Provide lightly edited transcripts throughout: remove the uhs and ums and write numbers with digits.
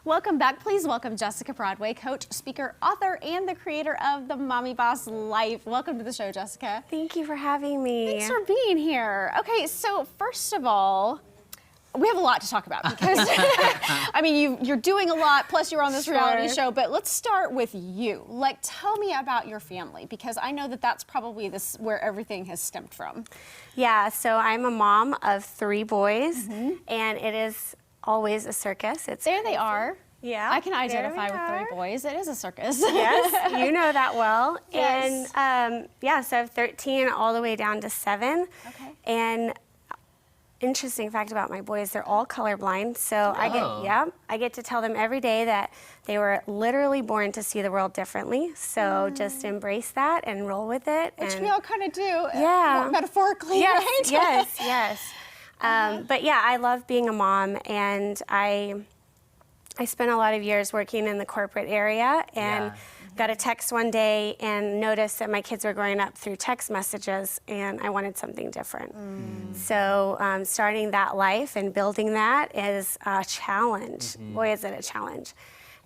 Welcome back. Please welcome Jessica Broadway, coach, speaker, author, and the creator of the MommyBoss Life. Welcome to the show, Jessica. Thank you for having me. Thanks for being here. Okay, so first of all, we have a lot to talk about because, I mean, you're doing a lot, plus you're on this reality show, but let's start with you. Like, tell me about your family, because I know that that's probably where everything has stemmed from. Yeah, so I'm a mom of 3 boys, and it is always a circus. There they are. Yeah, I can identify with 3 boys. It is a circus. Yes, you know that well. Yes. And yeah, so I have 13 all the way down to 7. Okay. And interesting fact about my boys, they're all colorblind. So I get to tell them every day that they were literally born to see the world differently. So just embrace that and roll with it. Which we all kind of do. Yeah. Metaphorically, yes, right? Yes, yes. But yeah, I love being a mom, and I spent a lot of years working in the corporate area, and got a text one day and noticed that my kids were growing up through text messages, and I wanted something different. So starting that life and building that is a challenge. Boy, is it a challenge.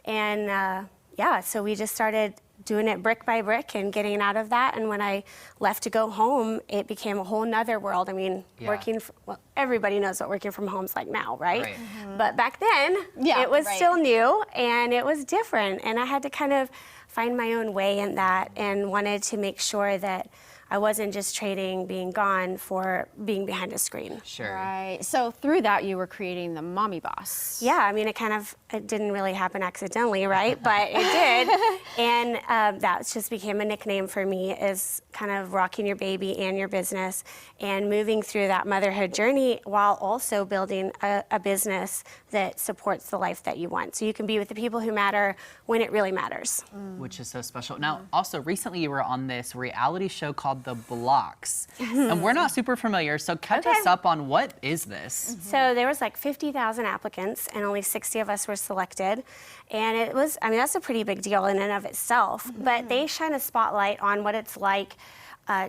And yeah, so we just started doing it brick by brick and getting out of that. And when I left to go home, it became a whole nother world. I mean, well, everybody knows what working from home's like now, right? But back then, it was still new and it was different. And I had to kind of find my own way in that, and wanted to make sure that I wasn't just trading being gone for being behind a screen. Sure. Right. So through that, you were creating the MommyBoss. Yeah, I mean, it didn't really happen accidentally, right? But it did. And that just became a nickname for me, is kind of rocking your baby and your business and moving through that motherhood journey while also building a business that supports the life that you want. So you can be with the people who matter when it really matters. Which is so special. Now, also recently you were on this reality show called The Blocks. And we're not super familiar, so catch us up on what is this? So there was like 50,000 applicants and only 60 of us were selected. And it was, I mean, that's a pretty big deal in and of itself. But they shine a spotlight on what it's like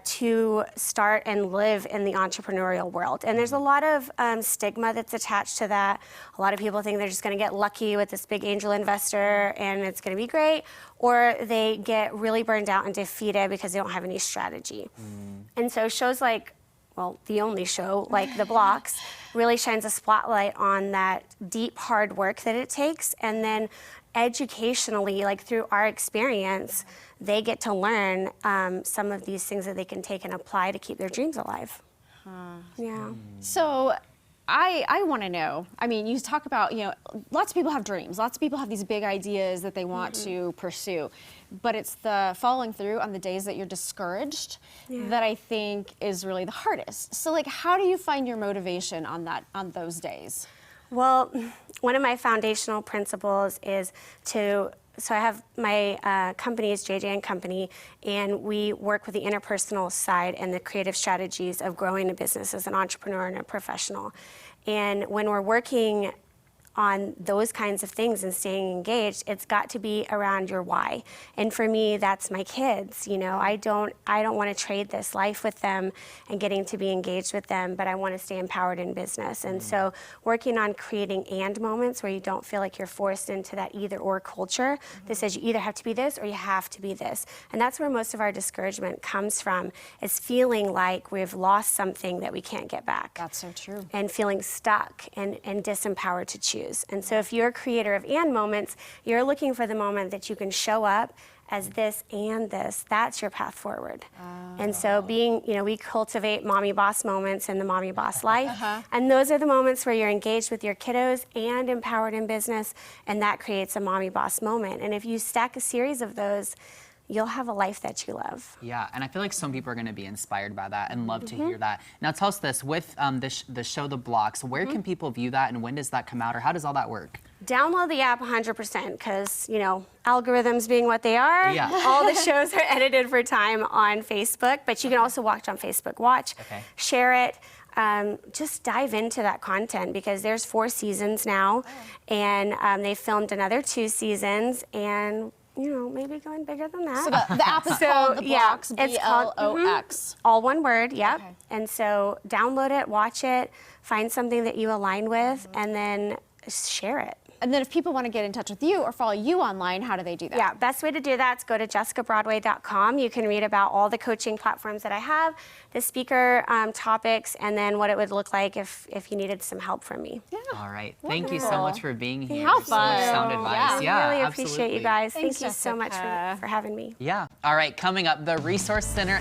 to start and live in the entrepreneurial world. And there's a lot of stigma that's attached to that. A lot of people think they're just gonna get lucky with this big angel investor and it's gonna be great, or they get really burned out and defeated because they don't have any strategy. And so shows like, well, the only show, like The Blocks, really shines a spotlight on that deep, hard work that it takes. And then educationally, like through our experience, they get to learn some of these things that they can take and apply to keep their dreams alive. Yeah. So I want to know, I mean, you talk about, you know, lots of people have dreams. Lots of people have these big ideas that they want to pursue. But it's the following through on the days that you're discouraged that I think is really the hardest. So like, how do you find your motivation on those days? Well, one of my foundational principles is so I have my company is JJ & Company, and we work with the interpersonal side and the creative strategies of growing a business as an entrepreneur and a professional. And when we're working on those kinds of things and staying engaged, it's got to be around your why. And for me, that's my kids. You know, I don't want to trade this life with them and getting to be engaged with them, but I want to stay empowered in business. And so working on creating and moments where you don't feel like you're forced into that either or culture that says you either have to be this or you have to be this. And that's where most of our discouragement comes from, is feeling like we've lost something that we can't get back. That's so true. And feeling stuck and disempowered to choose. And so if you're a creator of and moments, you're looking for the moment that you can show up as this and this. That's your path forward. And so we cultivate MommyBoss moments in the MommyBoss Life. And those are the moments where you're engaged with your kiddos and empowered in business, and that creates a MommyBoss moment. And if you stack a series of those, you'll have a life that you love. Yeah, and I feel like some people are going to be inspired by that and love to hear that. Now tell us this, with the show The Blocks, where can people view that, and when does that come out, or how does all that work? Download the app 100%, because, you know, algorithms being what they are, all the shows are edited for time on Facebook, but you can also watch on Facebook Watch, share it. Just dive into that content, because there's 4 seasons now, and they filmed another 2 seasons, and you know, maybe going bigger than that. So the app is called The Blocks, B-L-O-X. All one word, yep. And so download it, watch it, find something that you align with, and then share it. And then if people want to get in touch with you or follow you online, how do they do that? Yeah, best way to do that is go to jessicabroadway.com. You can read about all the coaching platforms that I have, the speaker topics, and then what it would look like if you needed some help from me. Yeah. All right. Thank you so much for being here. How So much fun. sound advice. Yeah. I really absolutely. appreciate you guys. Thanks, Thank you so much Jessica. for having me. Yeah. All right. Coming up, the Resource Center